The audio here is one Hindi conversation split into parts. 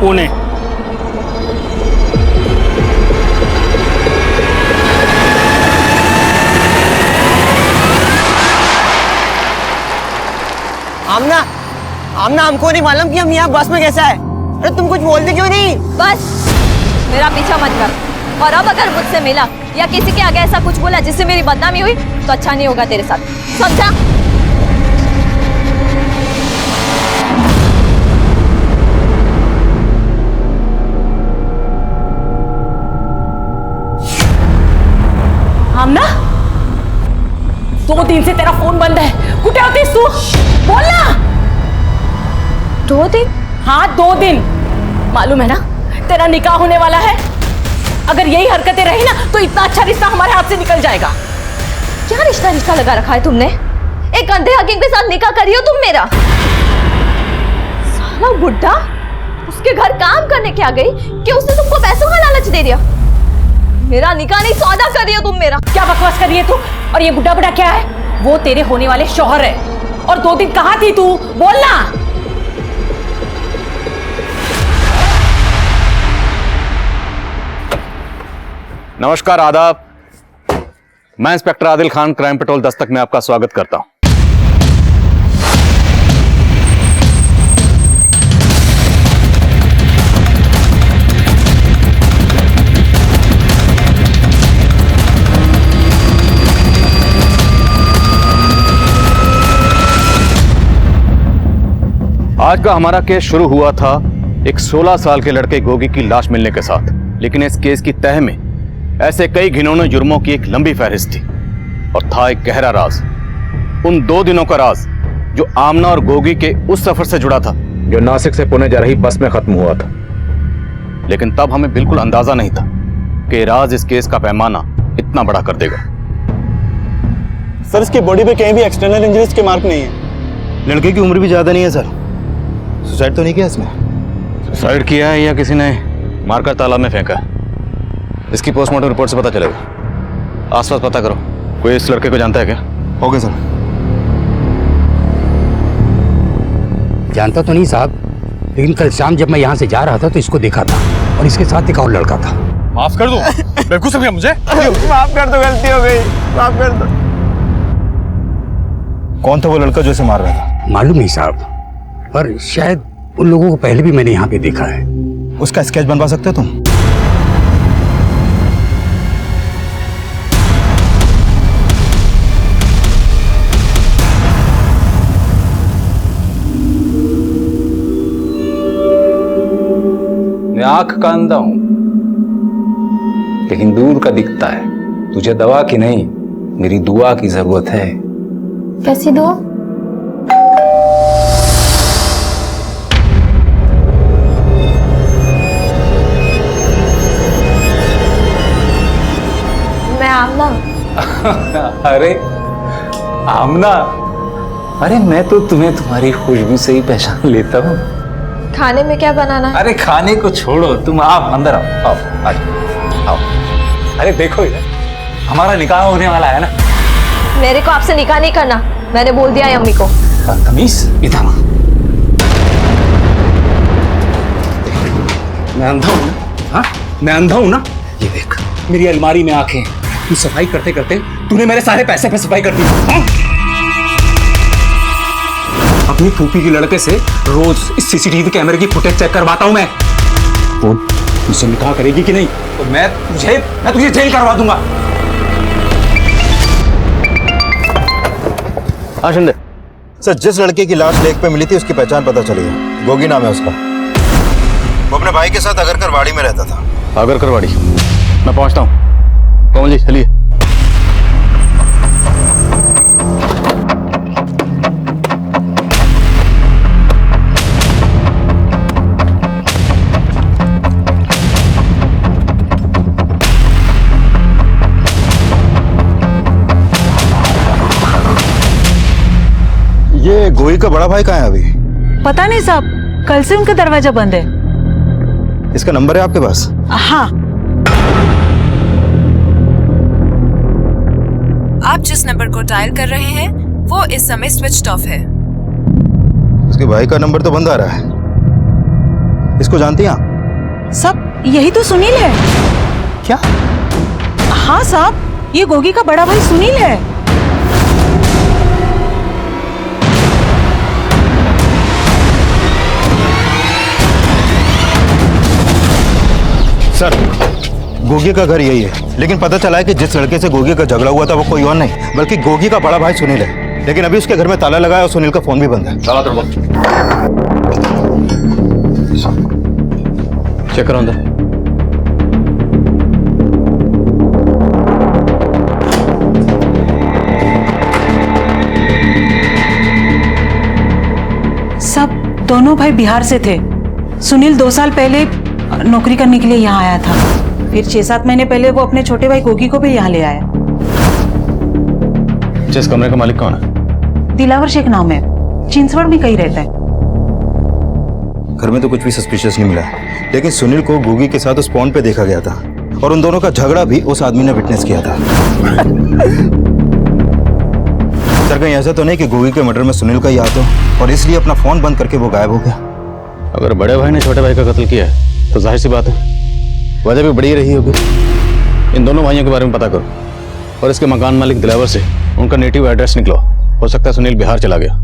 पुणे। आमना, आमना हमको नहीं मालूम कि हम यहाँ बस में कैसा है। अरे तुम कुछ बोलते क्यों नहीं? बस मेरा पीछा मत कर, और अब अगर मुझसे मिला या किसी के आगे ऐसा कुछ बोला जिससे मेरी बदनामी हुई तो अच्छा नहीं होगा तेरे साथ, समझा? आमना, 2 दिन से तेरा फोन बंद है, कुठे होतीस तू? बोल ना। 2 दिन? हाँ 2 दिन। मालूम है ना तेरा निकाह होने वाला है। अगर यही हरकतें रही ना तो इतना अच्छा रिश्ता हमारे हाथ से निकल जाएगा। क्या रिश्ता लगा रखा है तुमने? एक अंधे हकीम के साथ निकाह करियो तुम मेरा। साला बुड्ढा उसके घर काम करने क्या गई कि उसने तुमको पैसों का लालच दे दिया। मेरा निकाह नहीं, सौदा करियो तुम मेरा। क्या बकवास कर रही है तू? और ये बुड्ढा बुड्ढा क्या है? वो तेरे होने वाले शौहर है। और 2 दिन कहाँ थी तू? बोलना। नमस्कार, आदाब। मैं inspector Adil Khan, crime petrol Dastak में आपका स्वागत करता हूं। आज का हमारा केस शुरू हुआ था एक 16 साल के लड़के गोगी की लाश मिलने के साथ, लेकिन इस केस की तह में ऐसे कई घिनौने जुर्मों की एक लंबी फहरिस्त थी और था एक गहरा राज। उन 2 दिनों का राज जो आमना और गोगी के उस सफर से जुड़ा था जो नासिक से पुणे जा रही बस में खत्म हुआ था। लेकिन तब हमें बिल्कुल अंदाजा नहीं था कि राज इस केस का पैमाना इतना बड़ा कर देगा। सर, इसकी बॉडी पे कहीं भी एक्सटर्नल इंजरीज के मार्क नहीं है। लड़के की उम्र भी ज्यादा नहीं है सर। सुसाइड तो नहीं किया इसने? सुसाइड किया है या किसी ने मारकर तालाब में फेंका है, इसकी पोस्टमार्टम रिपोर्ट से पता चलेगा। आसपास पता करो, कोई इस लड़के को जानता है क्या? Okay sir. जानता तो नहीं साहब, लेकिन कल शाम जब मैं यहाँ से जा रहा था तो इसको देखा था और इसके साथ एक और लड़का था। माफ कर दो, बेवकूफ समझा मुझे। माफ कर दो, गलती हो गई, माफ कर दो। कौन था वो लड़का जो इसे मार रहा था? मालूम नहीं साहब, पर शायद उन लोगों को पहले भी मैंने यहाँ पे देखा है। उसका स्केच बनवा सकते हो तुम? मैं आंख का अंधा हूं, लेकिन दूर का दिखता है। तुझे दवा की नहीं, मेरी दुआ की जरूरत है। कैसी दुआ? मैं आमना। अरे आमना, अरे मैं तो तुम्हें तुम्हारी खुशबू से ही पहचान लेता हूँ। खाने में क्या बनाना है? अरे खाने को छोड़ो, तुम आप अंदर आओ, आओ आओ आओ। अरे देखो यार, हमारा निकाह होने वाला है ना। मेरे को आपसे निकाह नहीं करना, मैंने बोल दिया है अम्मी को। तमीज इधर। मैं अंधा हूं ना? हाँ, मैं अंधा हूं ना? ये देख, मेरी अलमारी में आंखें। तू सफाई करते करते तूने मेरे सारे पैसे पे सफाई कर दी। हाँ? अपनी फूफी के लड़के से रोज इस सीसीटीवी कैमरे की फुटेज चेक करवाता हूं मैं। बोल, मुझसे निकाह करेगी कि नहीं तो मैं तुझे जेल करवा दूंगा। हाँ शिंदे। सर, जिस लड़के की लाश लेक पे मिली थी उसकी पहचान पता चली है। गोगी नाम है उसका। वो अपने भाई के साथ अगरकरवाड़ी में रहता था। अगरकरवाड़ी? मैं पहुंचता हूँ। कोमल जी चलिए। ये गोगी का बड़ा भाई कहाँ है अभी? पता नहीं साहब, कल से उनका दरवाजा बंद है। इसका नंबर है आपके पास? हाँ। आप जिस नंबर को डायल कर रहे हैं वो इस समय स्विच्ड ऑफ है। उसके भाई का नंबर तो बंद आ रहा है। इसको जानती हैं आप? साहब यही तो सुनील है। क्या? हाँ साहब, ये गोगी का बड़ा भाई सुनील है। सर, गोगी का घर यही है, लेकिन पता चला है कि जिस लड़के से गोगी का झगड़ा हुआ था वो कोई और नहीं बल्कि गोगी का बड़ा भाई सुनील है। लेकिन अभी उसके घर में ताला लगा है और सुनील का फोन भी बंद है। ताला तोड़ चेक करो अंदर। सब दोनों भाई बिहार से थे। सुनील 2 साल पहले नौकरी करने के लिए यहाँ आया था। फिर 6-7 महीने पहले वो अपने छोटे भाई गोगी को भी यहाँ ले आया। जिस कमरे का मालिक कौन है? दिलावर शेख नाम है, चिंचवड़ में कहीं रहता है। घर में तो कुछ भी सस्पिशियस नहीं मिला, लेकिन सुनील को गोगी के साथ उस पॉइंट पे देखा गया था और उन दोनों का झगड़ा भी उस आदमी ने विटनेस किया था। सर, कहीं ऐसा तो नहीं कि गोगी के मर्डर में सुनील का ही हाथ हो और इसलिए अपना फोन बंद करके वो गायब हो गया? अगर बड़े भाई ने छोटे भाई का कत्ल किया है तो जाहिर सी बात है वजह भी बड़ी रही होगी। इन दोनों भाइयों के बारे में पता करो और इसके मकान मालिक दिलावर से उनका नेटिव एड्रेस निकलो। हो सकता है सुनील बिहार चला गया।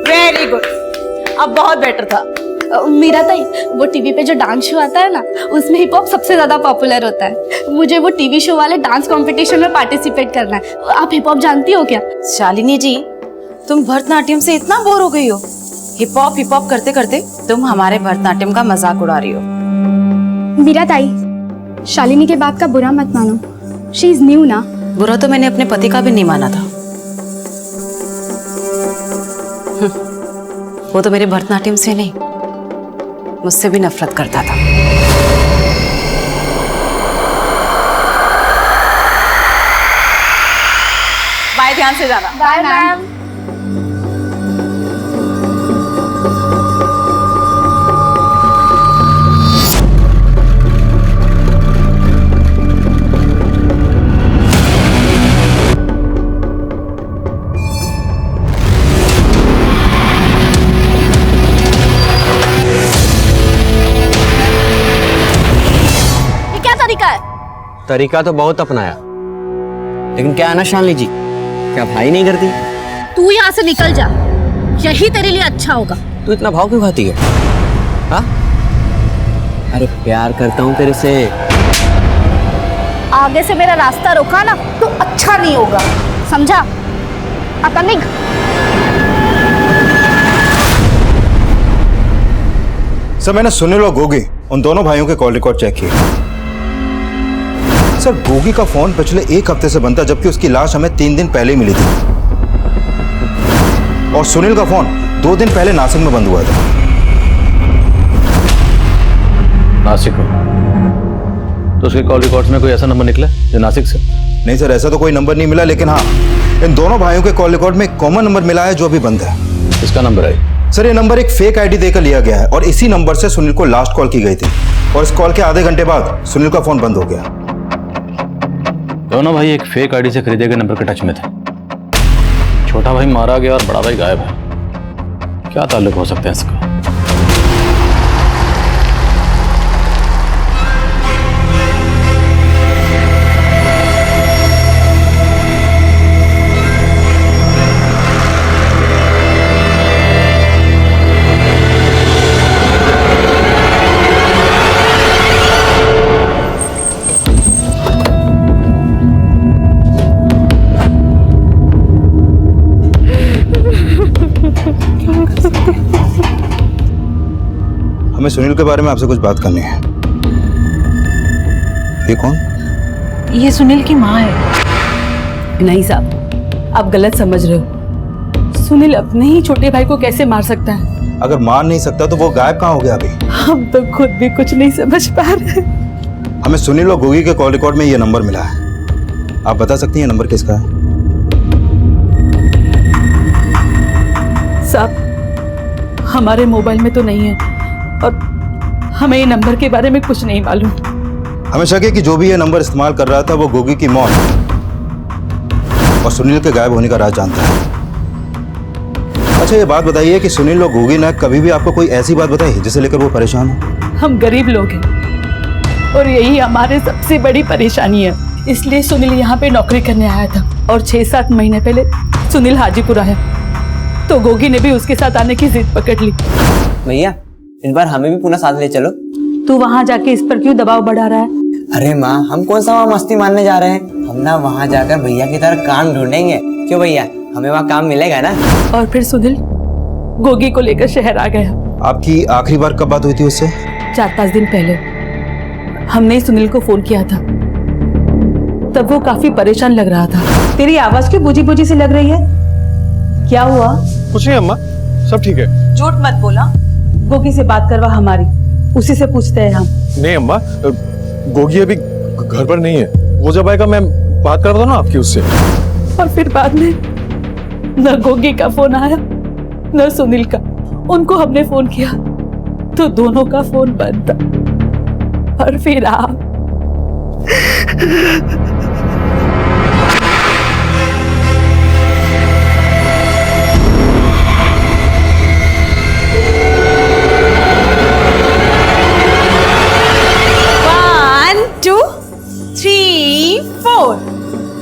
वेरी गुड, अब बहुत बेटर था। मीरा ताई, वो टीवी पे जो डांस शो आता है ना, उसमें हिप हॉप सबसे ज्यादा पॉपुलर होता है। मुझे वो टीवी शो वाले डांस कंपटीशन में पार्टिसिपेट करना है। आप हिप हॉप जानती हो क्या? शालिनी जी, तुम भरतनाट्यम से इतना बोर हो गई हो? हिप हॉप करते करते तुम हमारे भरतनाट्यम का मजाक उड़ा रही हो। मीरा ताई, शालिनी के बात का बुरा मत मानो। शी इज न्यू ना। बुरा तो मैंने अपने पति का भी नहीं माना था। वो तो मेरे भरतनाट्यम से नहीं, मुझसे भी नफरत करता था। बाय, ध्यान से जाना। Bye ma'am. तरीका तो बहुत अपनाया, लेकिन क्या है ना शालिनी जी, क्या भाई नहीं करती? तू यहाँ से निकल जा, यही तेरे लिए अच्छा होगा। तू इतना भाव क्यों खाती है? हाँ? अरे प्यार करता हूँ तेरे से। आगे से मेरा रास्ता रोका ना तो अच्छा नहीं होगा, समझा? आता निक। सर, मैंने सुनील और गोगी उन दोनों भाइयों के कॉल रिकॉर्ड चेक किए। सर, गोगी का फोन पिछले 1 हफ्ते से बंद था, जबकि उसकी लाश हमें 3 दिन पहले ही मिली थी। और सुनील का फोन 2 दिन पहले नासिक में बंद हुआ था। नासिक में? तो उसके कॉल रिकॉर्ड्स में कोई ऐसा नंबर निकला जो नासिक से? नहीं सर, ऐसा तो कोई नंबर नहीं मिला, लेकिन हाँ, इन दोनों भाइयों के कॉल रिकॉर्ड में एक कॉमन नंबर मिला है जो अभी बंद है। इसका नंबर है? सर, ये नंबर एक फेक आईडी देकर लिया गया है और इसी नंबर से सुनील को लास्ट कॉल की गई थी और इस कॉल के आधे घंटे बाद सुनील का फोन बंद हो गया। दोनों भाई एक फेक आईडी से खरीदे गए नंबर के टच में थे। छोटा भाई मारा गया और बड़ा भाई गायब है। क्या ताल्लुक हो सकते हैं इसका? हमें सुनील के बारे में आपसे कुछ बात करनी है। ये कौन? ये सुनील की माँ है। नहीं साहब, आप गलत समझ रहे हो। सुनील अपने ही छोटे भाई को कैसे मार सकता है? अगर मार नहीं सकता तो वो गायब कहाँ हो गया अभी? हम तो खुद भी कुछ नहीं समझ पा रहे। हमें सुनील और गोगी के कॉल रिकॉर्ड में ये नंबर मिला है। आप बता सकती हैं नंबर किसका है? हमारे मोबाइल में तो नहीं है और हमें ये नंबर के बारे में कुछ नहीं मालूम। हमें शक है कि जो भी ये नंबर इस्तेमाल कर रहा था वो गोगी की मौत और सुनील के गायब होने का राज जानता है। अच्छा ये बात बताइए कि सुनील और गोगी ने कभी भी आपको कोई ऐसी बात बताई जिसे लेकर वो परेशान हो? हम गरीब लोग हैं और यही हमारे सबसे बड़ी परेशानी है, इसलिए सुनील यहाँ पे नौकरी करने आया था और 6-7 महीने पहले सुनील हाजीपुर आया तो गोगी ने भी उसके साथ आने की जिद पकड़ ली। भैया इस बार हमें भी पुनः साथ ले चलो। तू वहाँ जाके इस पर क्यों दबाव बढ़ा रहा है? अरे माँ हम कौन सा वहाँ मस्ती मारने जा रहे हैं, हम ना वहाँ जाकर भैया की तरह काम ढूंढेंगे। क्यों भैया, हमें वहाँ काम मिलेगा ना। और फिर सुनील गोगी को लेकर शहर आ गया। आपकी आखिरी बार कब बात हुई थी उससे? 4-5 दिन पहले हमने सुनील को फोन किया था, तब वो काफी परेशान लग रहा था। तेरी आवाज क्यों बुझी बुझी सी लग रही है? क्या हुआ? कुछ नहीं अम्मा, सब ठीक है। झूठ मत बोला। गोगी से बात करवा हमारी, उसी से पूछते हैं हम। नहीं अम्मा, गोगी अभी घर पर नहीं है, वो जब आएगा मैं बात करता हूँ ना आपकी उससे। और फिर बाद में न गोगी का फोन आया न सुनील का। उनको हमने फोन किया तो दोनों का फोन बंद था। और फिर आप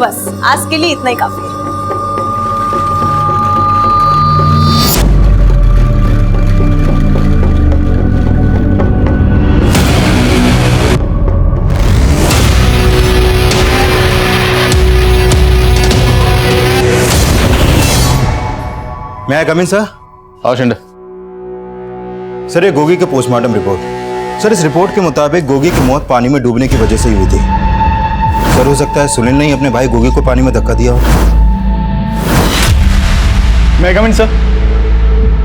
बस आज के लिए इतना ही काफी है। मैं आई कम इन सर? आओ शिंदे। सर ये गोगी के पोस्टमार्टम रिपोर्ट। सर इस रिपोर्ट के मुताबिक गोगी की मौत पानी में डूबने की वजह से ही हुई थी। सर हो सकता है सुनील ने ही अपने भाई गोगी को पानी में धक्का दिया हो। मैं कम इन सर?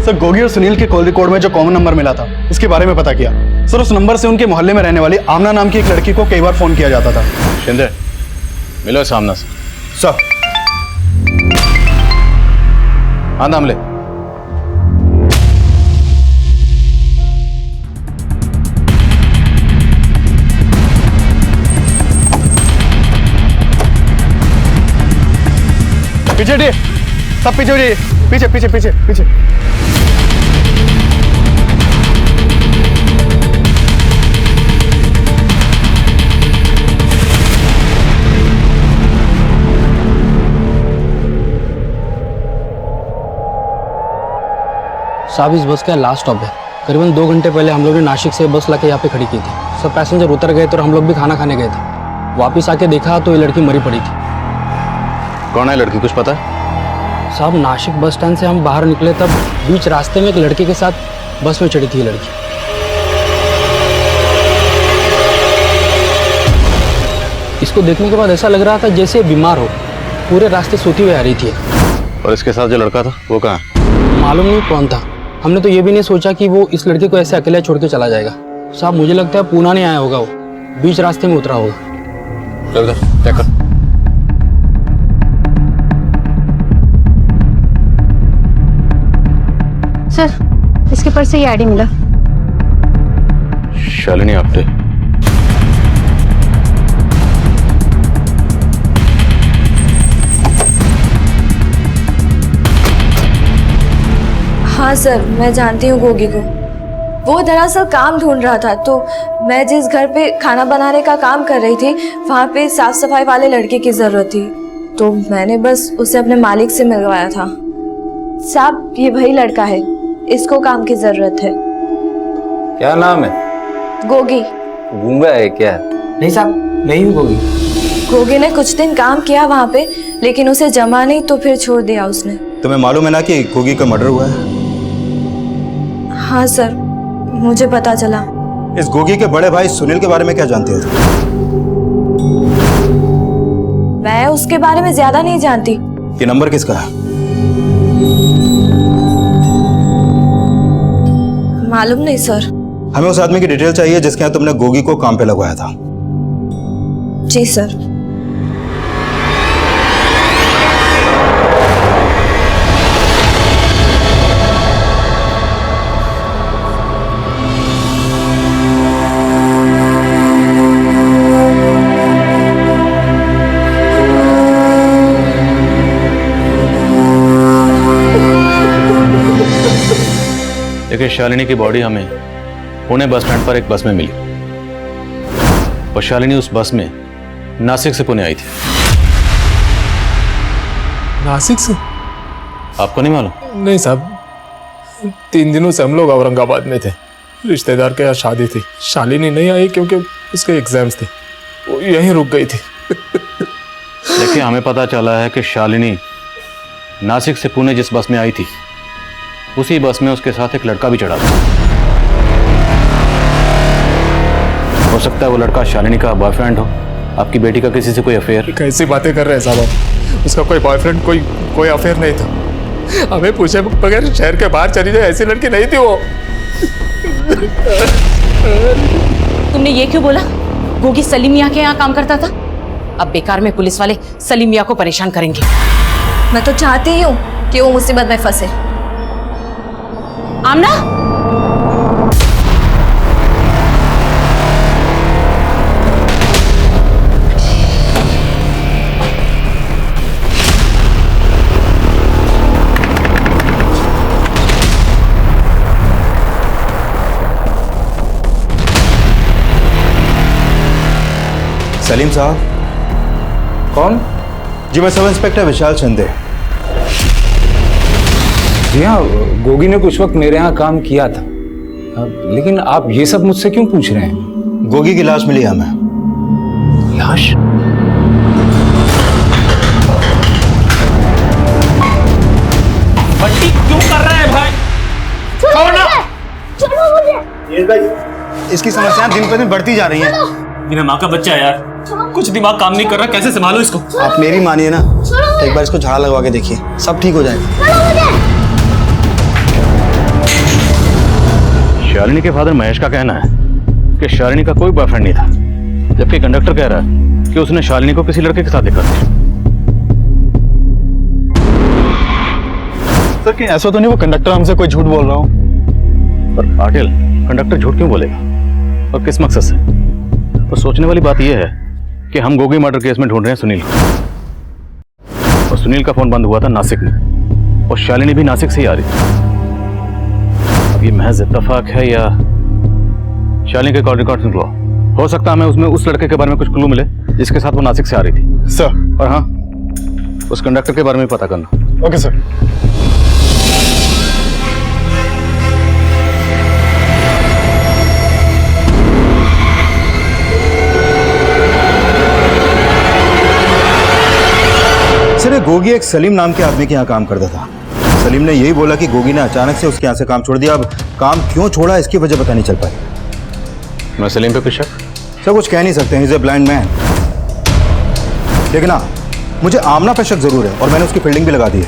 सर गोगी और सुनील के कॉल रिकॉर्ड में जो कॉमन नंबर मिला था उसके बारे में पता किया। सर उस नंबर से उनके मोहल्ले में रहने वाली आमना नाम की एक लड़की को कई बार फोन किया जाता था। शिंदे मिलो सामने से। सर हाँ नाम ले। पीछे हटिए, सब पीछे हटिए, पीछे पीछे पीछे पीछे। साहब इस बस का लास्ट स्टॉप है। करीबन 2 घंटे पहले हम लोग ने नासिक से बस लाके यहाँ पे खड़ी की थी। सब पैसेंजर उतर गए थे और हम लोग भी खाना खाने गए थे। वापस आके देखा तो ये लड़की मरी पड़ी थी। कौन है लड़की, कुछ पता है? साहब नासिक बस स्टैंड से हम बाहर निकले तब बीच रास्ते में एक लड़के के साथ बस में चढ़ी थी ये लड़की। इसको देखने के बाद ऐसा लग रहा था जैसे बीमार हो, पूरे रास्ते सोती हुई आ रही थी। और इसके साथ जो लड़का था वो कहाँ है? मालूम नहीं कौन था। हमने तो ये भी नहीं सोचा कि वो इस लड़के को ऐसे अकेला छोड़ के चला जाएगा। साहब मुझे लगता है पूना नहीं आया होगा, वो बीच रास्ते में उतरा होगा। चल इधर चेक कर। सर इसके पर्स से ये आईडी मिला। शालिनी आप्टे। हाँ सर, मैं जानती हूँ गोगी को। वो दरअसल काम ढूंढ रहा था, तो मैं जिस घर पे खाना बनाने का काम कर रही थी वहाँ पे साफ सफाई वाले लड़के की ज़रूरत थी, तो मैंने बस उसे अपने मालिक से मिलवाया था। साहब ये वही लड़का है, इसको काम की ज़रूरत है। क्या नाम है? गोगी। गूंगा है क्या? नहीं साहब, नहीं हूँ गोगी। गोगी ने कुछ दिन काम किया वहाँ पे, लेकिन उसे जमा नहीं तो फिर छोड़ दिया उसने। तुम्हें मालूम है ना कि गोगी का मर्डर हुआ है? हाँ सर, मुझे पता चला। इस गोगी के बड़े भाई सुनील के बारे में क्या जानते हो? मैं उसके बारे में ज्यादा नहीं जानती। ये नंबर किसका है? मालूम नहीं सर। हमें उस आदमी की डिटेल चाहिए जिसके यहाँ तुमने गोगी को काम पे लगवाया था। जी सर। देखिए, शालिनी की बॉडी हमें पुणे बस स्टैंड पर एक बस में मिली और शालिनी उस बस में नासिक से पुणे आई थी। नासिक से? आपको नहीं मालूम? नहीं साहब, 3 दिनों से हम लोग औरंगाबाद में थे, रिश्तेदार के यहाँ शादी थी। शालिनी नहीं आई क्योंकि उसके एग्जाम्स थे, वो यहीं रुक गई थी। देखिए, हमें पता चला है कि शालिनी नासिक से पुणे जिस बस में आई थी उसी बस में उसके साथ एक लड़का भी चढ़ा था। हो सकता है वो लड़का शालिनी का बॉयफ्रेंड हो, आपकी बेटी का किसी से कोई अफेयर। कैसी बातें कर रहे हैं साहब आप? उसका कोई बॉयफ्रेंड, कोई अफेयर नहीं था। हमें पूछे बगैर शहर के बाहर चली जाए ऐसी लड़की नहीं थी वो। तुमने ये क्यों बोला? गोगी सलीम मियाँ के यहाँ काम करता था। अब बेकार में पुलिस वाले सलीम मियाँ को परेशान करेंगे। मैं तो चाहती ही हूँ कि वो मुसीबत में फंसे। आमना, सलीम साहब। कौन? जी मैं सब इंस्पेक्टर विशाल शिंदे। जी हाँ, गोगी ने कुछ वक्त मेरे यहाँ काम किया था, लेकिन आप ये सब मुझसे क्यों पूछ रहे हैं? गोगी की लाश मिली हमें। लाश? बट्टी क्यों कर रहा है भाई? छोड़ो ना! छोड़ो मुझे। ये भाई, इसकी समस्याएं दिन पर दिन बढ़ती जा रही हैं। बिना माँ का बच्चा है यार, कुछ दिमाग काम नहीं कर रहा, कैसे संभालो इसको? आप मेरी मानिए ना, एक बार इसको झाड़ा लगवा के देखिए, सब ठीक हो जाएगा। शालिनी के फादर महेश का कहना है कि शालिनी का कोई बॉयफ्रेंड नहीं था, जबकि कंडक्टर कह रहा है कि उसने शालिनी को किसी लड़के के साथ देखा था। सर कहीं ऐसा तो नहीं वो कंडक्टर हमसे कोई झूठ बोल रहा हो? पर पाटिल, कंडक्टर झूठ क्यों बोलेगा और किस मकसद से? तो सोचने वाली बात यह है कि हम गोगी मर्डर केस में ढूंढ रहे हैं सुनील को, और सुनील का फोन बंद हुआ था नासिक में, और शालिनी भी नासिक से ही आ रही थी। अब ये महज इत्तेफाक है या शालिनी के कॉल रिकॉर्ड सुन लो, हो सकता है हमें उसमें उस लड़के के बारे में कुछ क्लू मिले जिसके साथ वो नासिक से आ रही थी। सर। और हाँ, उस कंडक्टर के बारे में पता करना। Okay sir. सर गोगी एक सलीम नाम के आदमी के यहाँ काम करता था। सलीम ने यही बोला कि गोगी ने अचानक से उसके यहाँ से काम छोड़ दिया। अब काम क्यों छोड़ा इसकी वजह पता नहीं चल पाई। मैं सलीम पे कुछ शक? सर कुछ कह नहीं सकते, he is a blind man. लेकिन हाँ, मुझे आमना पे शक जरूर है और मैंने उसकी फील्डिंग भी लगा दी है।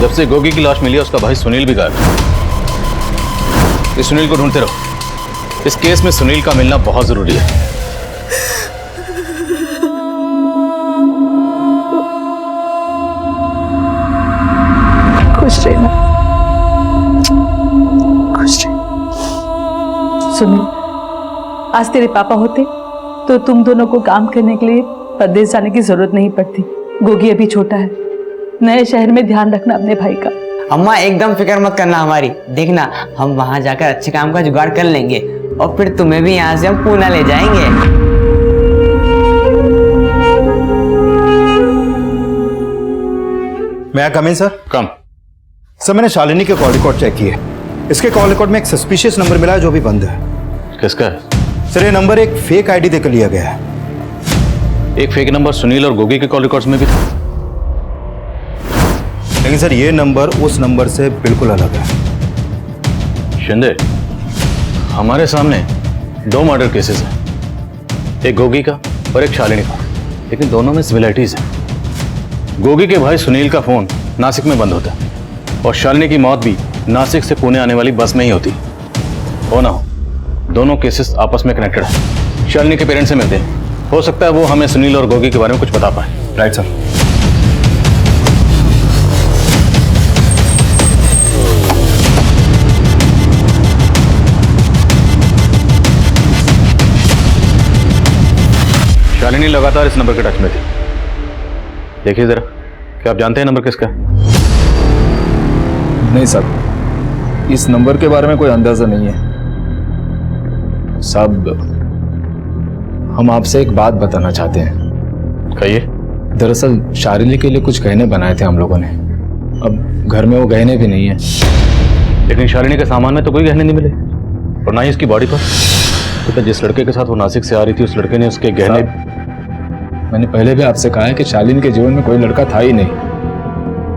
जब से गोगी की लाश मिली है उसका भाई सुनील भी गायब है। इस सुनील को ढूंढते रहो, इस केस में सुनील का मिलना बहुत जरूरी है। खुश रहना, खुश रह। सुनील, आज तेरे पापा होते तो तुम दोनों को काम करने के लिए परदेश जाने की जरूरत नहीं पड़ती। गोगी अभी छोटा है, नए शहर में ध्यान रखना अपने भाई का। अम्मा एकदम फिक्र मत करना हमारी, देखना हम वहां जाकर अच्छे काम का जुगाड़ कर लेंगे और फिर तुम्हें भी यहाँ से हम पूना ले जाएंगे। मैं कम इन सर? कम। सर मैंने शालिनी के कॉल रिकॉर्ड चेक किए। इसके कॉल रिकॉर्ड में एक सस्पिशियस नंबर मिला है जो भी बंद है। किसका है? सर ये नंबर एक फेक आईडी देकर लिया गया है। एक फेक नंबर सुनील और गोगी के कॉल रिकॉर्ड्स में भी था, लेकिन सर ये नंबर उस नंबर से बिल्कुल अलग है। शिंदे, हमारे सामने 2 मर्डर केसेस हैं, एक गोगी का और एक शालिनी का, लेकिन दोनों में सिमिलरिटीज है। गोगी के भाई सुनील का फोन नासिक में बंद होता है और शालिनी की मौत भी नासिक से पुणे आने वाली बस में ही होती। हो ना हो, दोनों केसेस आपस में कनेक्टेड है। शालिनी के पेरेंट्स से मिलते हैं, हो सकता है वो हमें सुनील और गोगी के बारे में कुछ बता पाए। Right sir. शालिनी लगातार इस नंबर के टच में थी। देखिए जरा, क्या आप जानते हैं नंबर किसका है? नहीं साहब, इस नंबर के बारे में कोई अंदाजा नहीं है। साहब, हम आपसे एक बात बताना चाहते हैं। कहिए। दरअसल शालिनी के लिए कुछ गहने बनाए थे हम लोगों ने। अब घर में वो गहने भी नहीं है। लेकिन शालिनी के सामान में तो कोई गहने नहीं मिले और ना ही उसकी बॉडी पर। तो जिस लड़के के साथ वो नासिक से आ रही थी उस लड़के ने उसके गहने। मैंने पहले भी आपसे कहा है कि शालिनी के जीवन में कोई लड़का था ही नहीं।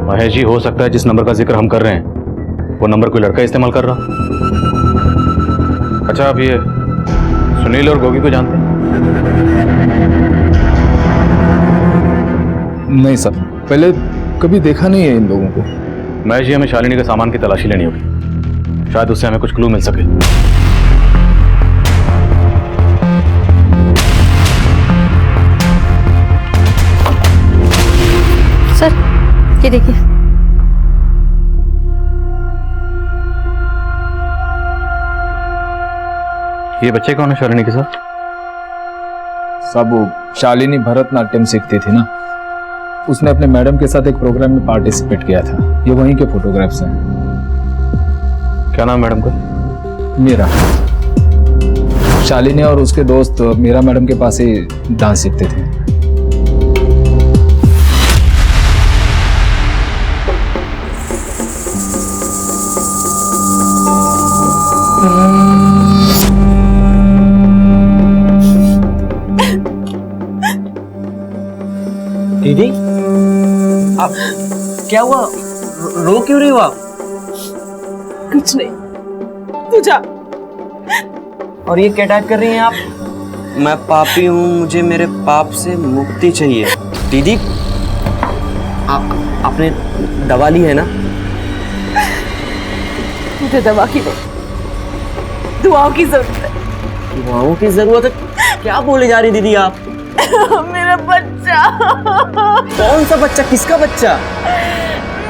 महेश जी, हो सकता है जिस नंबर का जिक्र हम कर रहे हैं वो नंबर कोई लड़का इस्तेमाल कर रहा। अच्छा, आप ये सुनील और गोगी को जानते हैं? नहीं सर, पहले कभी देखा नहीं है इन लोगों को। महेश जी, हमें शालिनी के सामान की तलाशी लेनी होगी, शायद उससे हमें कुछ क्लू मिल सके। सर, ये देखिए। ये बच्चे कौन है शालिनी के साथ? सब वो शालिनी भरतनाट्यम सीखती थी ना, उसने अपने मैडम के साथ एक प्रोग्राम में पार्टिसिपेट किया था। ये वहीं के फोटोग्राफ्स हैं। क्या नाम मैडम का? मीरा। शालिनी और उसके दोस्त मीरा मैडम के पास ही डांस सीखते थे। दीदी, आप क्या हुआ? रो क्यों रही हो आप? कुछ नहीं, तू जा। और ये क्या टाइप कर रही हैं आप? मैं पापी हूँ, मुझे मेरे पाप से मुक्ति चाहिए। दीदी, आपने दवा ली है ना? मुझे दवा की नहीं, दुआओं की जरूरत है। दुआओं की जरूरत है? क्या बोले जा रही दीदी आप? मेरा बच्चा। कौन सा बच्चा? किसका बच्चा?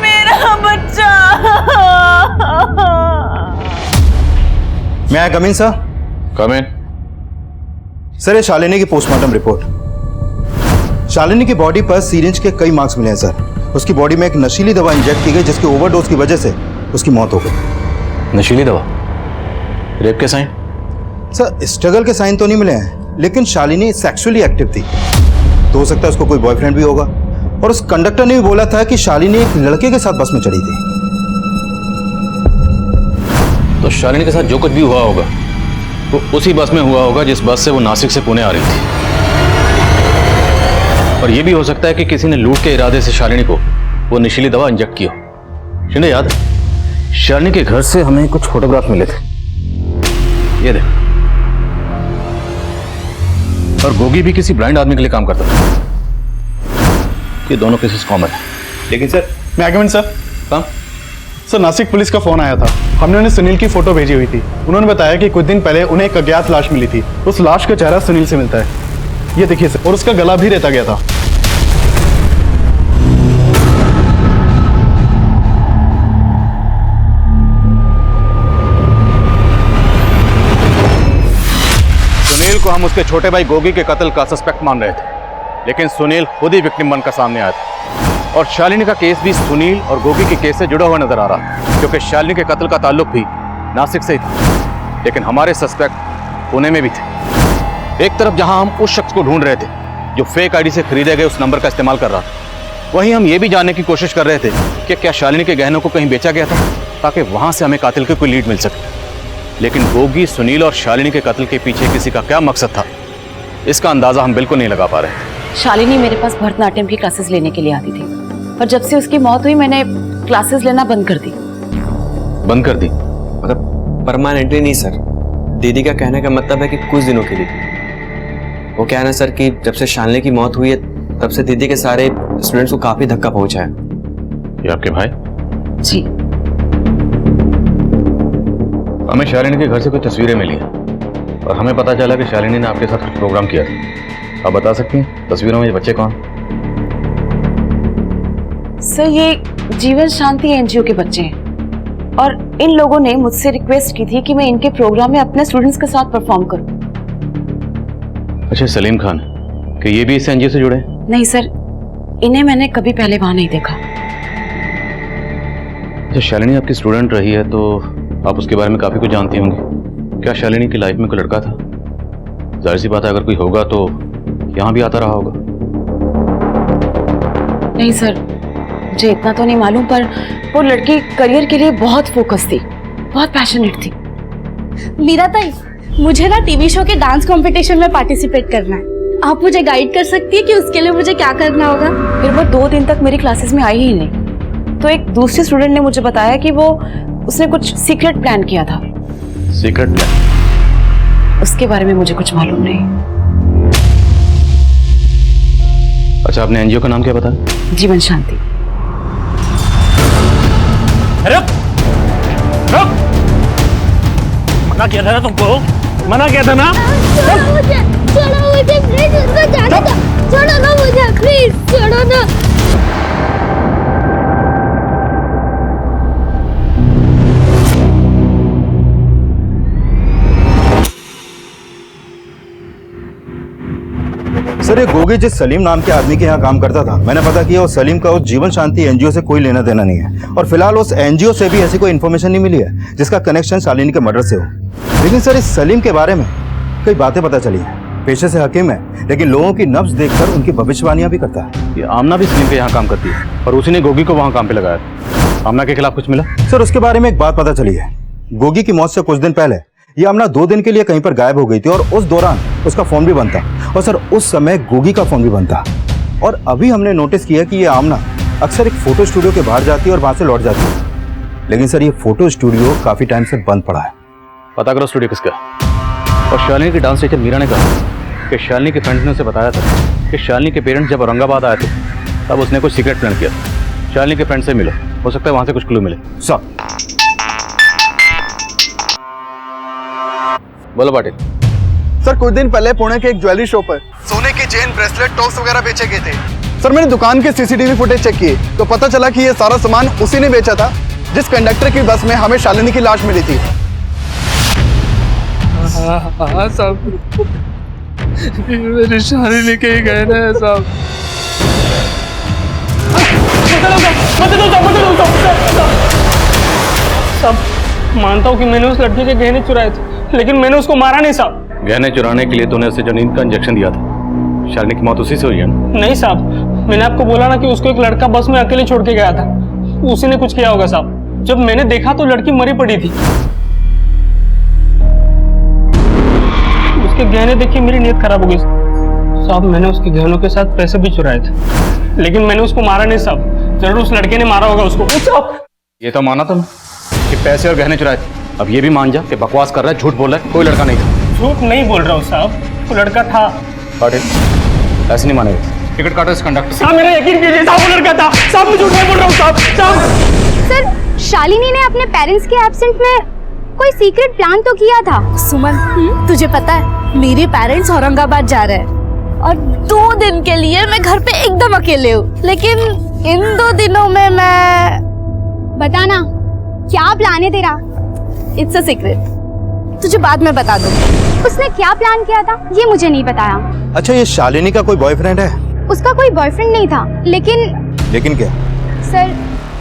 मेरा बच्चा। मैं कम इन सर? कम इन। सर, ये शालिनी की पोस्टमार्टम रिपोर्ट। शालिनी की बॉडी पर सीरिंज के कई मार्क्स मिले हैं सर। उसकी बॉडी में एक नशीली दवा इंजेक्ट की गई जिसकी ओवरडोज की वजह से उसकी मौत हो गई। नशीली दवा? रेप के साइन? सर, स्ट्रगल के साइन तो नहीं मिले हैं, लेकिन शालिनी सेक्सुअली एक्टिव थी, तो हो सकता है उसको कोई बॉयफ्रेंड भी होगा। और उस कंडक्टर ने भी बोला था कि शालिनी एक लड़के के साथ बस में चढ़ी थी। तो शालिनी के साथ जो कुछ भी हुआ होगा वो उसी बस में हुआ होगा जिस बस से वो नासिक से पुणे आ रही थी। और ये भी हो सकता है कि किसी ने लूट के इरादे से शालिनी को वो नशीली दवा इंजेक्ट की हो। शिंदे, याद है शालिनी के घर से हमें कुछ फोटोग्राफ मिले थे, ये देख। और गोगी भी किसी ब्लाइंड आदमी के लिए काम करता था। ये दोनों केसेस कॉमन है। लेकिन सर, मैं आगे सर। हाँ सर, नासिक पुलिस का फोन आया था। हमने उन्हें सुनील की फोटो भेजी हुई थी। उन्होंने बताया कि कुछ दिन पहले उन्हें एक अज्ञात लाश मिली थी। उस लाश का चेहरा सुनील से मिलता है, ये देखिए सर। और उसका गला भी रेता गया था। सुनील को हम उसके छोटे भाई गोगी के कत्ल का सस्पेक्ट मान रहे थे, लेकिन सुनील खुद ही विक्टिम बनकर सामने आया था। और शालिनी का केस भी सुनील और गोगी के केस से जुड़ा हुआ नजर आ रहा है, क्योंकि शालिनी के कत्ल का ताल्लुक भी नासिक से ही था। लेकिन हमारे सस्पेक्ट पुणे में भी थे। एक तरफ जहां हम उस शख्स को ढूंढ रहे थे जो फेक आईडी से खरीदे गए उस नंबर का इस्तेमाल कर रहा था, वहीं हम ये भी जानने की कोशिश कर रहे थे कि क्या शालिनी के गहनों को कहीं बेचा गया था, ताकि वहां से हमें कातिल की कोई लीड मिल सके। लेकिन गोगी, सुनील और शालिनी के कत्ल के पीछे किसी का क्या मकसद था, इसका अंदाजा हम बिल्कुल नहीं लगा पा रहे। शालिनी मेरे पास भरतनाट्यम की क्लासेस लेने के लिए आती थी, पर जब से उसकी मौत हुई मैंने क्लासेस लेना बंद कर दी। बंद कर दी? मतलब परमानेंटली नहीं सर। दीदी का कहने का मतलब है कि कुछ दिनों के लिए। वो क्या है ना सर कि जब से शालिनी की मौत हुई है तब से दीदी के सारे स्टूडेंट्स को काफी धक्का पहुंचा है। ये आपके भाई? जी। हमें शालिनी के घर से कुछ तस्वीरें मिली हैं और हमें पता चला कि शालिनी ने आपके साथ कुछ प्रोग्राम किया था। आप बता सकती हैं तस्वीरों में ये बच्चे कौन? सर, ये जीवन शांति एनजीओ के बच्चे हैं और इन लोगों ने मुझसे रिक्वेस्ट की थी कि मैं इनके प्रोग्राम में अपने स्टूडेंट्स के साथ परफॉर्म करूं। अच्छा, सलीम खान, कि ये भी इस एनजीओ से जुड़े हैं? नहीं सर, इन्हें मैंने कभी पहले वहां नहीं देखा। अच्छा, शालिनी आपकी स्टूडेंट रही है तो आप उसके बारे में काफ़ी कुछ जानती होंगी। क्या शालिनी की लाइफ में कोई लड़का था? जाहिर सी बात है, अगर कोई होगा तो यहाँ भी आता रहा होगा। नहीं सर, मुझे इतना तो नहीं मालूम, पर वो लड़की करियर के लिए बहुत फोकस थी, बहुत पैशनेट थी। मीरा ताई, मुझे ना टीवी शो के डांस कंपटीशन में पार्टिसिपेट करना है। आप मुझे गाइड कर सकती है कि उसके लिए मुझे क्या करना होगा? फिर वो 2 दिन तक मेरी क्लासेस में आई ही नहीं, तो एक दूसरे स्टूडेंट ने मुझे बताया कि उसने कुछ सीक्रेट प्लान किया था। Secret plan? उसके बारे में मुझे कुछ मालूम नहीं। अच्छा, आपने एनजीओ का नाम क्या बताया? जीवन शांति। मना किया था ना तुमको, मना किया था ना। छोड़ो मुझे प्लीज, उसको जाने दो। छोड़ो ना मुझे प्लीज, छोड़ो ना। सर, ये गोगी जिस सलीम नाम के आदमी के यहाँ काम करता था, मैंने पता किया उस सलीम का उस जीवन शांति एनजीओ से कोई लेना देना नहीं है, और फिलहाल उस एनजीओ से भी ऐसी कोई इन्फॉर्मेशन नहीं मिली है जिसका कनेक्शन शालिनी के मर्डर से हो। लेकिन सर, इस सलीम के बारे में कई बातें पता चली हैं। पेशे से हकीम है, लेकिन लोगों की नब्ज देखकर उनकी भविष्यवाणियां भी करता है। ये आमना भी सलीम के यहाँ काम करती है और उसी ने गोगी को वहाँ काम पे लगाया। आमना के खिलाफ कुछ मिला? सर, उसके बारे में एक बात पता चली है। गोगी की मौत से कुछ दिन पहले ये आमना 2 दिन के लिए कहीं पर गायब हो गई थी, और उस दौरान उसका फोन भी बंद था, और सर उस समय गोगी का फोन भी बंद था। और अभी हमने नोटिस किया कि ये आमना अक्सर एक फोटो स्टूडियो के बाहर जाती है और वहां से लौट जाती है। लेकिन सर, ये फोटो स्टूडियो काफी टाइम से बंद पड़ा है। पता करो स्टूडियो किसका। और शालिनी की डांस टीचर मीरा ने कहा कि शालिनी के फ्रेंड्स ने उसे बताया था कि शालिनी के पेरेंट्स जब औरंगाबाद आए थे तब उसने कुछ सीक्रेट प्लान किया था। शालिनी के फ्रेंड से मिलो, हो सकता है वहां से कुछ क्लू मिले। सर, बोलो पाटिल। सर, कुछ दिन पहले पुणे के एक ज्वेलरी शॉप पर सोने की चेन, ब्रेसलेट, टॉप्स वगैरह बेचे गए थे। सर, मैंने दुकान के सीसीटीवी फुटेज चेक किए तो पता चला कि ये सारा सामान उसी ने बेचा था जिस कंडक्टर की बस में हमें शालिनी की लाश मिली थी। हाँ साहब, मेरी शालिनी के ही गहने हैं साहब। साहब, मानता हूँ कि मैंने उस लड़की के गहने चुराए थे, लेकिन मैंने उसको मारा नहीं साहब। गहने चुराने के लिए तूने उसे जो नींद का इंजेक्शन दिया था, शालिनी की मौत उसी से हुई है ना? नहीं साहब, मैंने आपको बोला ना कि उसको एक लड़का बस में अकेले छोड़ के गया था, उसी ने कुछ किया होगा साहब। जब मैंने देखा तो लड़की मरी पड़ी थी। उसके गहने देख के मेरी नीयत खराब हो गई साहब। मैंने उसके गहनों के साथ पैसे भी चुराए थे, लेकिन मैंने उसको मारा नहीं साहब। जरूर उस लड़के ने मारा होगा उसको। साहब, ये तो माना तुम कि पैसे और गहने चुराए थे, अब ये भी मान जा कि बकवास कर रहा है, झूठ बोल रहा है, कोई लड़का नहीं था। झूठ नहीं बोल रहा हूँ साहब, वो लड़का था। पाटिल, ऐसे नहीं मानेगा। टिकट काटो इस कंडक्टर। साहब, मेरा यकीन कीजिए साहब, वो लड़का था साहब, मैं झूठ नहीं बोल रहा हूँ साहब। साहब, सर, शालिनी ने अपने पेरेंट्स के एब्सेंट में कोई सीक्रेट प्लान तो किया था। सुमन, तुझे पता है मेरे पेरेंट्स औरंगाबाद जा रहे हैं और 2 दिन के लिए मैं घर पे एकदम अकेले हूँ। लेकिन इन 2 दिनों में मैं, बताना क्या प्लान है तेरा? इट्स अ सीक्रेट, तुझे बाद में बता दूँ। उसने क्या प्लान किया था ये मुझे नहीं बताया। अच्छा, ये शालिनी का कोई बॉयफ्रेंड है? उसका कोई बॉयफ्रेंड नहीं था, लेकिन क्या? सर,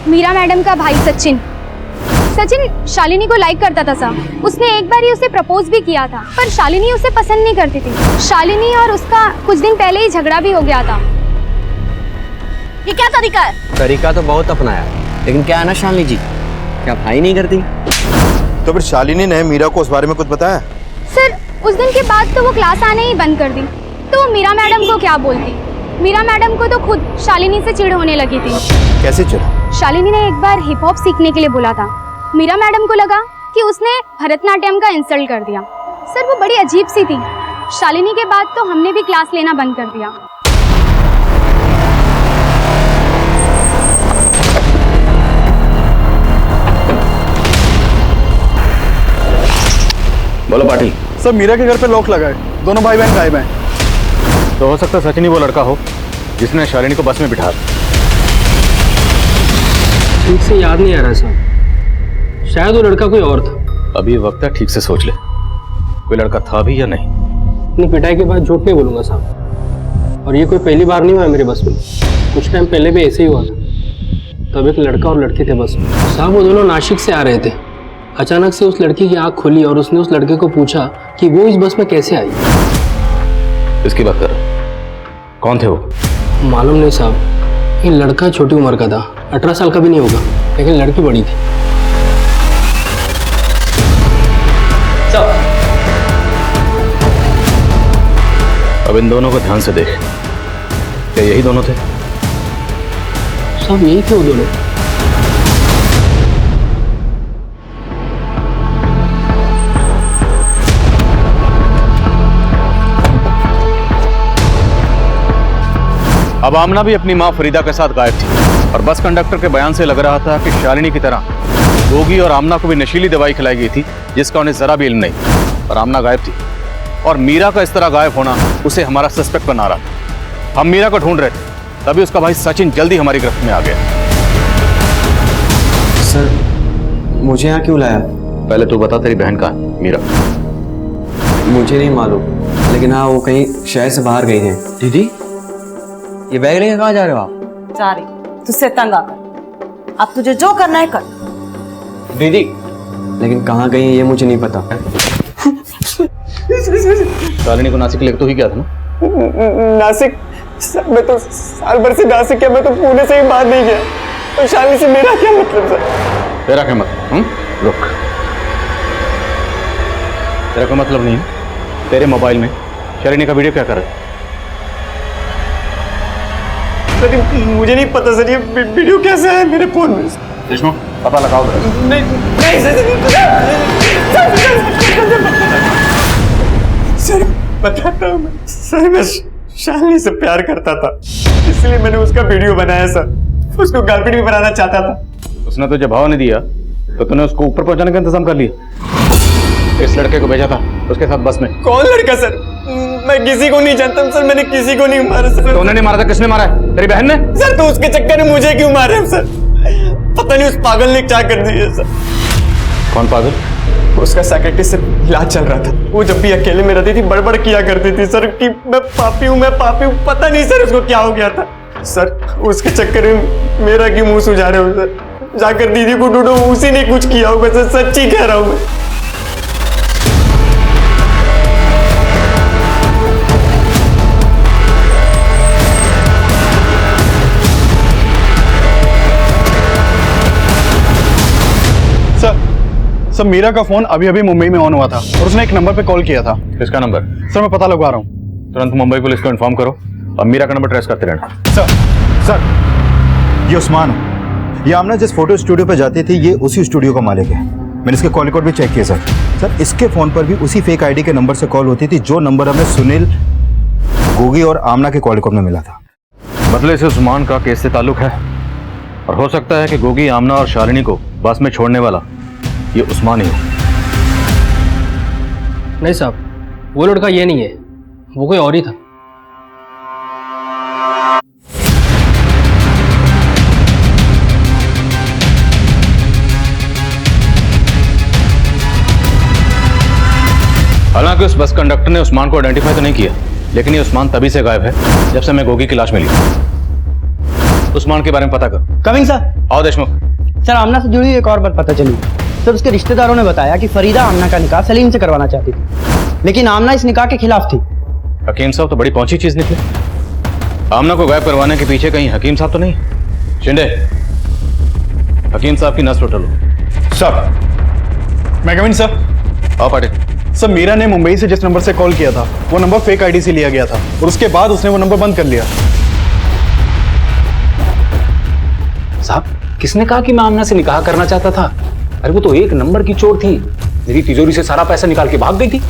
मीरा मैडम का भाई सचिन शालिनी को लाइक करता था सर। उसने एक बार ही उसे प्रपोज भी किया था, पर शालिनी उसे पसंद नहीं करती थी। शालिनी और उसका कुछ दिन पहले ही झगड़ा भी हो गया था। ये क्या तरीका है? तरीका तो बहुत अपनाया, लेकिन क्या है ना शालिनी जी, क्या भाई नहीं करती? तो फिर शालिनी ने मीरा को उस बारे में कुछ बताया? सर, उस दिन के बाद तो वो क्लास आने ही बंद कर दी, तो वो मीरा मैडम को क्या बोलती? मीरा मैडम को तो खुद शालिनी से चिढ़ होने लगी थी। कैसे चिढ़? शालिनी ने एक बार हिप हॉप सीखने के लिए बोला था। मीरा मैडम को लगा कि उसने भरतनाट्यम का इंसल्ट कर दिया। सर, वो बड़ी अजीब सी थी। शालिनी के बाद तो हमने भी क्लास लेना बंद कर दिया। बोलो पाटिल। सर, मीरा के घर पे लॉक लगा है, दोनों भाई बहन गायब हैं। तो हो सकता है सचिन ही वो लड़का हो जिसने शालिनी को बस में बिठा। ठीक से याद नहीं आ रहा साहब, शायद वो लड़का कोई और था। अभी वक्त है, ठीक से सोच ले, कोई लड़का था भी या नहीं। अपनी पिटाई के बाद झूठ नहीं बोलूंगा साहब, और ये कोई पहली बार नहीं हुआ मेरे बस में, कुछ टाइम पहले भी ऐसे ही हुआ था। तब एक लड़का और लड़की थे बस में। साहब वो दोनों नासिक से आ रहे थे। अचानक से उस लड़की की आंख खुली और उसने उस लड़के को पूछा कि वो इस बस में कैसे आई। इसकी बात कर रहा हूं। कौन थे वो? मालूम नहीं साहब, ये लड़का छोटी उम्र का था, 18 साल का भी नहीं होगा, लेकिन लड़की बड़ी थी। अब इन दोनों को ध्यान से देख, क्या यही दोनों थे? सब यही थे वो दोनों। अब आमना भी अपनी मां फरीदा के साथ गायब थी और बस कंडक्टर के बयान से लग रहा था कि शालिनी की तरह गोगी और आमना को भी नशीली दवाई खिलाई गई थी जिसका उन्हें जरा भी इल्म नहीं। और आमना गायब थी और मीरा का इस तरह गायब होना उसे हमारा सस्पेक्ट बना रहा था। हम मीरा को ढूंढ रहे थे, तभी उसका भाई सचिन जल्दी हमारी गिरफ्त में आ गया। सर मुझे यहाँ क्यों लाया? पहले तू बता, तेरी बहन कहाँ है मीरा? मुझे नहीं मालूम, लेकिन हाँ वो कहीं शहर से बाहर गई है। दीदी ये बैग लेके कहाँ जा रहे हो आप? जा रही तुझसे तंग आकर। अब तुझे जो करना है कर। दीदी लेकिन कहाँ गई है ये मुझे नहीं पता। शालिनी को नासिक लेकर तो ही क्या था ना? नासिक? सर मैं तो साल भर से नासिक गया, मैं तो पुणे से ही बाहर नहीं गया। तो शालिनी से मेरा क्या मतलब सर? तेरा क्या मतलब? रुक, तेरा कोई मतलब नहीं है? तेरे मोबाइल में शालिनी का वीडियो क्या कर रहा है? सर मुझे नहीं पता सर, ये वीडियो कैसे है मेरे फोन में? देशमुख पता लगाओ। नहीं सर बताता हूँ मैं। सर मैं शालिनी से प्यार करता था, इसलिए मैंने उसका वीडियो बनाया सर। उसको गर्लफ्रेंड भी बनाना चाहता था। उसने तुझे भाव नहीं दिया तो तूने उसको ऊपर पहुंचाने का इंतजाम कर लिया। इस लड़के को भेजा था उसके साथ बस में। कौन लड़का सर? मैं किसी को नहीं जानता सर, मैंने किसी को नहीं मारा सर। तूने नहीं मारा था, किसने मारा है? तेरी बहन ने? सर तो उसके चक्कर में मुझे क्यों मारे हम सर? पता नहीं उस पागल ने क्या कर दिया सर। कौन पागल? उसका सेक्रेटरी से इलाज चल रहा था। वो जब भी अकेले में रहती थी बड़बड़ किया करती थी सर कि मैं पापी हूँ, मैं पापी हूँ। पता नहीं सर उसको क्या हो गया था सर। उसके चक्कर में मेरा क्यों मुंह सुझा रहे हो सर? जाकर दीदी को ढूंढो, उसी ने कुछ किया होगा सर, सच्ची कह रहा हूँ मैं। सर मीरा का फोन अभी अभी मुंबई में ऑन हुआ था और उसने एक नंबर पे कॉल किया था। किसका नंबर? सर मैं पता लगवा रहा हूँ। तुरंत मुंबई पुलिस को इन्फॉर्म करो और मीरा का नंबर ट्रेस करते रहना। सर ये उस्मान है। ये आमना जिस फोटो स्टूडियो पे जाती थी ये उसी स्टूडियो का मालिक है। मैंने इसके कॉल रिकॉर्ड भी चेक किया सर। इसके फोन पर भी उसी फेक आईडी के नंबर से कॉल होती थी जो नंबर हमें सुनील, गोगी और आमना के कॉल रिकॉर्ड में मिला था। मतलब इसे उस्मान का केस से ताल्लुक है और हो सकता है कि गोगी, आमना और शालिनी को बस में छोड़ने वाला ये उस्मान ही हो। नहीं साहब, वो लड़का ये नहीं है, वो कोई और ही था। हालांकि उस बस कंडक्टर ने उस्मान को आइडेंटिफाई तो नहीं किया, लेकिन ये उस्मान तभी से गायब है जब से हमें गोगी की लाश मिली। उस्मान के बारे में पता कर। Coming sir. आओ देशमुख। सर आमना से जुड़ी एक और बात पता चली। सर उसके रिश्तेदारों ने बताया कि फरीदा आमना का निकाह सलीम से करवाना चाहती थी, लेकिन आमना इस निकाह के खिलाफ थी। हकीम साहब तो बड़ी पहुंची चीज निकली। आमना को गायब करवाने के पीछे कहीं हकीम साहब तो नहीं? शिंदे, हकीम साहब की नस टोटल हो। सर मैं कमिंग सर। आओ पाटिल। सर मीरा ने मुंबई से जिस नंबर से कॉल किया था वो नंबर फेक आईडी से लिया गया था और उसके बाद उसने वो नंबर बंद कर लिया। साहब किसने कहा कि मैं आमना से निकाह करना चाहता था? अरे वो तो एक नंबर की चोर थी, मेरी तिजोरी से सारा पैसा निकाल के भाग गई थी।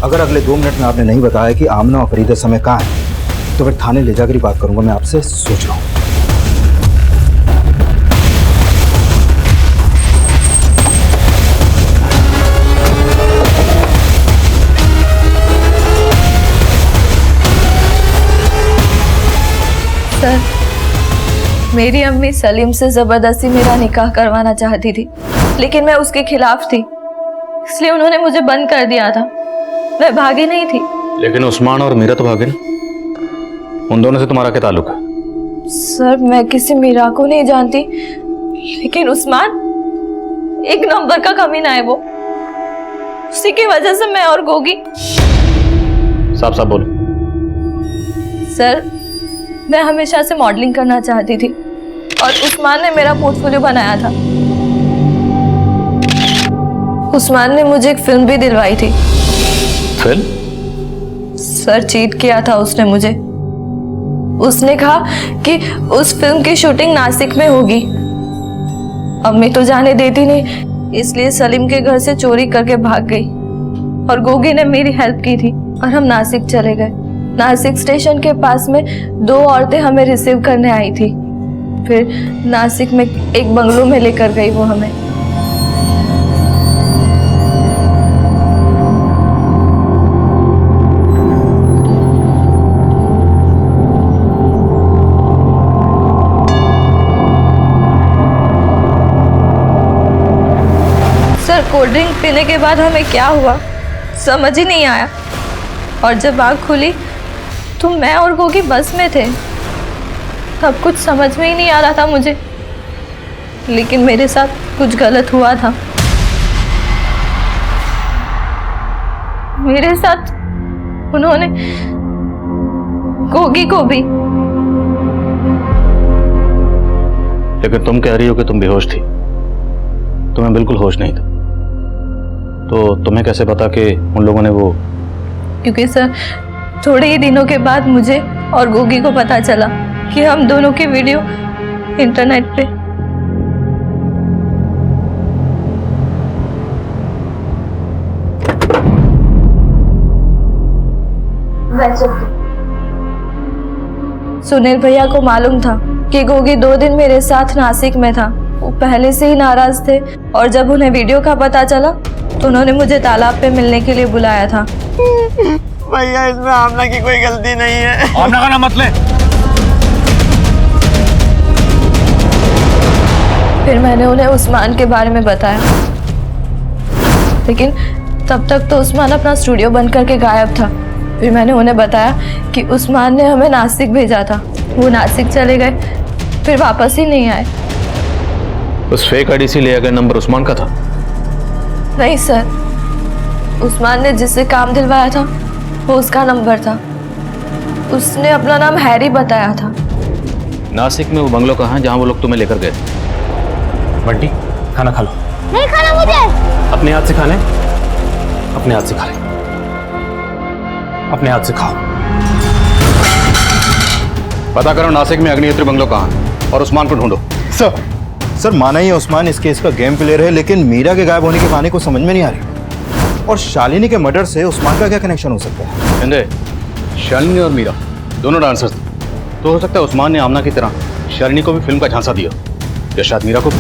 अगर अगले 2 मिनट में आपने नहीं बताया कि आमना और फरीदा समय कहाँ है तो फिर थाने ले जाकर ही बात करूंगा। मैं आपसे सोच रहा हूँ। सर मेरी अम्मी सलीम से जबरदस्ती मेरा निकाह करवाना चाहती थी, लेकिन मैं उसके खिलाफ थी, इसलिए उन्होंने मुझे बंद कर दिया था। मैं भागी नहीं थी। लेकिन उस्मान और मीरा तो भागे ना। उन दोनों से तुम्हारा क्या ताल्लुक है? सर मैं किसी मीरा को नहीं जानती, लेकिन उस्मान एक नंबर का कमीना है वो। उसी की वजह से मैं और गोगी। साफ साफ बोलो। सर, मैं हमेशा से मॉडलिंग करना चाहती थी और उस्मान ने मेरा पोर्टफोलियो बनाया था। उस्मान ने मुझे एक फिल्म भी दिलवाई थी। फिल्म? सर, चीट किया था उसने मुझे। उसने कहा कि उस फिल्म की शूटिंग नासिक में होगी। अम्मी तो जाने देती नहीं, इसलिए सलीम के घर से चोरी करके भाग गई और गोगी ने मेरी हेल्प की थी और हम नासिक चले गए। नासिक स्टेशन के पास में 2 औरतें हमें रिसीव करने आई थी। फिर नासिक में एक बंगलो में लेकर गई वो हमें। सर, कोल्ड ड्रिंक पीने के बाद हमें क्या हुआ समझ ही नहीं आया, और जब आँख खुली तो मैं और गोगी बस में थे। तब कुछ समझ में ही नहीं आ रहा था मुझे, लेकिन मेरे साथ कुछ गलत हुआ था। मेरे साथ उन्होंने गोगी को भी। लेकिन तुम कह रही हो कि तुम बेहोश थी। तुम्हें बिल्कुल होश नहीं था, तो तुम्हें कैसे पता कि उन लोगों ने वो? क्योंकि सर, थोड़े ही दिनों के बाद मुझे और गोगी को पता चला कि हम दोनों की वीडियो इंटरनेट पे। सुनील भैया को मालूम था कि गोगी 2 दिन मेरे साथ नासिक में था। वो पहले से ही नाराज थे और जब उन्हें वीडियो का पता चला तो उन्होंने मुझे तालाब पे मिलने के लिए बुलाया था। भैया, इसमें आमना की कोई गलती नहीं है। आमना का नाम मत ले। फिर मैंने उन्हें उस्मान के बारे में बताया, लेकिन तब तक तो उस्मान अपना स्टूडियो बंद करके गायब था। फिर मैंने उन्हें बताया कि उस्मान ने हमें नासिक भेजा था। वो नासिक चले गए, फिर वापस ही नहीं आए। उस फेक आईडी से लिया गया नंबर उस्मान का था? नहीं सर, उस्मान ने जिससे काम दिलवाया था वो उसका नंबर था। उसने अपना नाम हैरी बताया था। नासिक में वो बंगलो कहाँ है जहाँ वो लोग तुम्हें लेकर गए? बंटी, खाना खा लो। नहीं खाना मुझे। अपने हाथ से खाने, अपने हाथ से खा ले, अपने हाथ से खाओ। पता करो नासिक में अग्निहोत्री बंगलो कहाँ है और उस्मान को ढूंढो। सर माना ही उस्मान इस केस का गेम प्लेयर है, लेकिन मीरा के गायब होने की कहानी को समझ में नहीं आ रही। और शालिनी के मर्डर से उस्मान का क्या कनेक्शन हो सकता है? शालिनी और मीरा दोनों डांसर्स थे, तो हो सकता है उस्मान ने आमना की तरह शालिनी को भी फिल्म का झांसा दिया, या शायद मीरा को भी।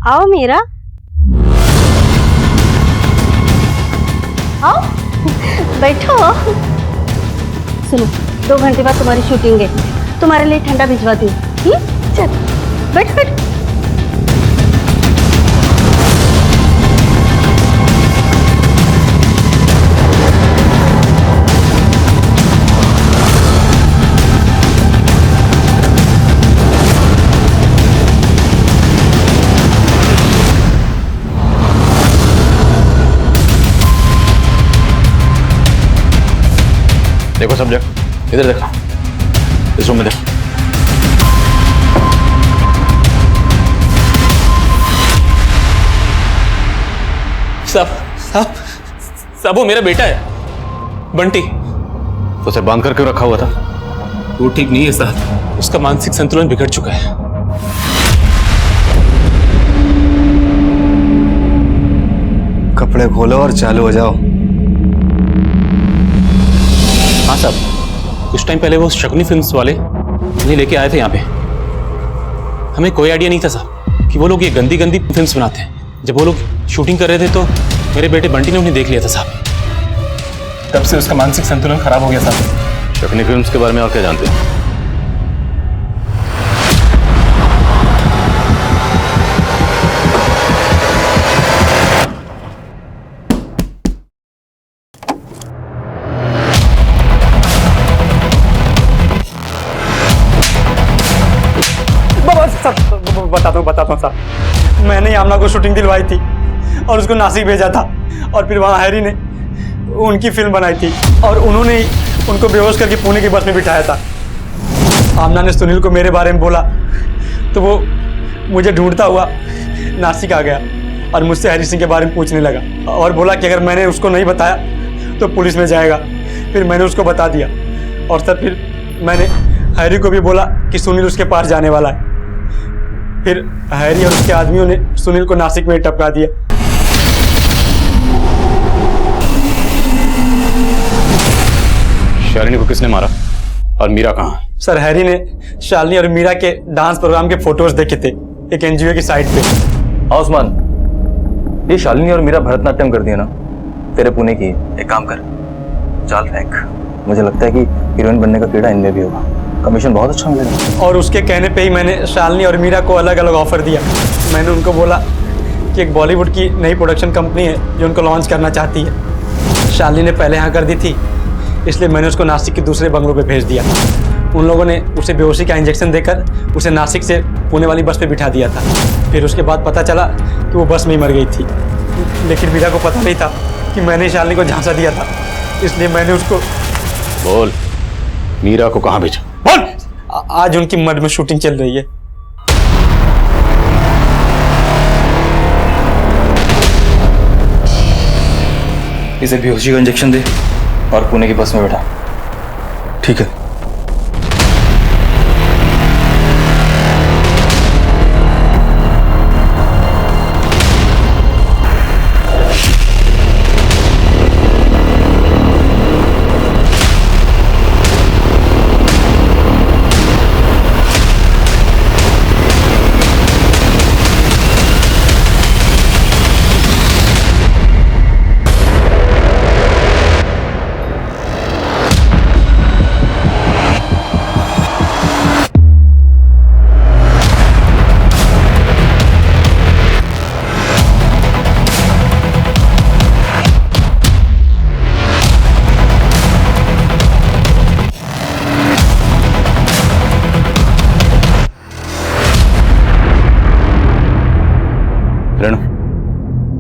आओ मीरा, आओ बैठो। सुनो, 2 घंटे बाद तुम्हारी शूटिंग है, तुम्हारे लिए ठंडा भिजवाती हूँ। चल बैठ बैठ। देखो सब्जेक्ट, इधर देखो, इस रूम में देखो। साहब वो मेरा बेटा है, बंटी। तो उसे बांध कर क्यों रखा हुआ था? वो ठीक नहीं है साहब, उसका मानसिक संतुलन बिगड़ चुका है। कपड़े खोलो और चालू हो जाओ। हाँ साहब, कुछ टाइम पहले वो शकुनी फिल्म्स वाले उन्हें लेके आए थे यहाँ पे। हमें कोई आइडिया नहीं था साहब कि वो लोग ये गंदी गंदी फिल्म्स बनाते हैं। जब वो लोग शूटिंग कर रहे थे तो मेरे बेटे बंटी ने उन्हें देख लिया था साहब। तब से उसका मानसिक संतुलन खराब हो गया साहब। शकुनी फिल्म्स के बारे में और क्या जानते हैं? मैंने ही आमना को शूटिंग दिलवाई थी और उसको नासिक भेजा था, और फिर वहाँ हैरी ने उनकी फिल्म बनाई थी और उन्होंने ही उनको बेहोश करके पुणे की बस में बिठाया था। आमना ने सुनील को मेरे बारे में बोला तो वो मुझे ढूंढता हुआ नासिक आ गया और मुझसे हैरी सिंह के बारे में पूछने लगा और बोला कि अगर मैंने उसको नहीं बताया तो पुलिस में जाएगा। फिर मैंने उसको बता दिया और तब फिर मैंने हैरी को भी बोला कि सुनील उसके पास जाने वाला है। फिर हैरी और उसके आदमियों ने सुनील को नासिक में टपका दिया। शालिनी को किसने मारा और मीरा कहाँ? सर हैरी ने शालिनी और मीरा के डांस प्रोग्राम के फोटोज देखे थे एक एनजीओ की साइट पे। आसमान, ये शालिनी और मीरा भरतनाट्यम कर दिया ना, तेरे पुणे की। एक काम कर, चाल फेंक। मुझे लगता है कि हीरोइन बनने का कीड़ा इनमें भी होगा, कमीशन बहुत अच्छा मिलेगा। और उसके कहने पे ही मैंने शालिनी और मीरा को अलग अलग ऑफर दिया। मैंने उनको बोला कि एक बॉलीवुड की नई प्रोडक्शन कंपनी है जो उनको लॉन्च करना चाहती है। शालिनी ने पहले हाँ कर दी थी, इसलिए मैंने उसको नासिक के दूसरे बंगलों पे भेज दिया। उन लोगों ने उसे बेहोशी का इंजेक्शन देकर उसे नासिक से पुणे वाली बस पे बिठा दिया था। फिर उसके बाद पता चला कि वो बस में ही मर गई थी, लेकिन मीरा को पता नहीं था कि मैंने शालिनी को झांसा दिया था, इसलिए मैंने उसको। बोल, मीरा को कहाँ भेजा? बोल। आज उनकी मड में शूटिंग चल रही है। इसे बेहोशी का इंजेक्शन दे और पुणे की बस में बैठा। ठीक है।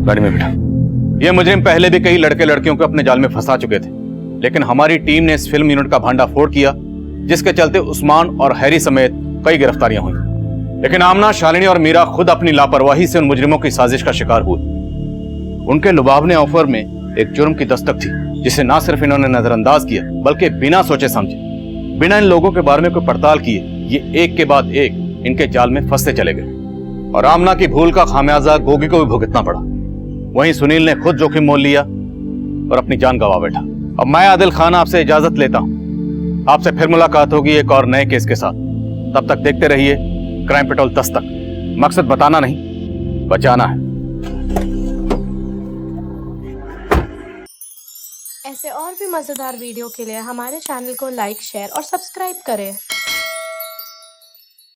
गाड़ी में बैठा। ये मुजरिम पहले भी कई लड़के लड़कियों को अपने जाल में फंसा चुके थे, लेकिन हमारी टीम ने इस फिल्म यूनिट का भांडाफोड़ किया, जिसके चलते उस्मान और हैरी समेत कई गिरफ्तारियां हुई। लेकिन आमना, शालिनी और मीरा खुद अपनी लापरवाही से उन मुजरिमों की साजिश का शिकार हुए। उनके लुभावने ऑफर में एक जुर्म की दस्तक थी, जिसे ना सिर्फ इन्होंने नजरअंदाज किया बल्कि बिना सोचे समझे, बिना इन लोगों के बारे में कोई पड़ताल किए, ये एक के बाद एक इनके जाल में फंसते चले गए। और आमना की भूल का खामियाजा गोगी को भी भुगतना पड़ा। वहीं सुनील ने खुद जोखिम मोल लिया और अपनी जान गंवा बैठा। अब मैं आदिल खान आपसे इजाजत लेता हूं। आपसे फिर मुलाकात होगी एक और नए केस के साथ। तब तक देखते रहिए क्राइम पेट्रोल 10 तक। मकसद बताना नहीं, बचाना है। ऐसे और भी मजेदार वीडियो के लिए हमारे चैनल को लाइक, शेयर और सब्सक्राइब करें।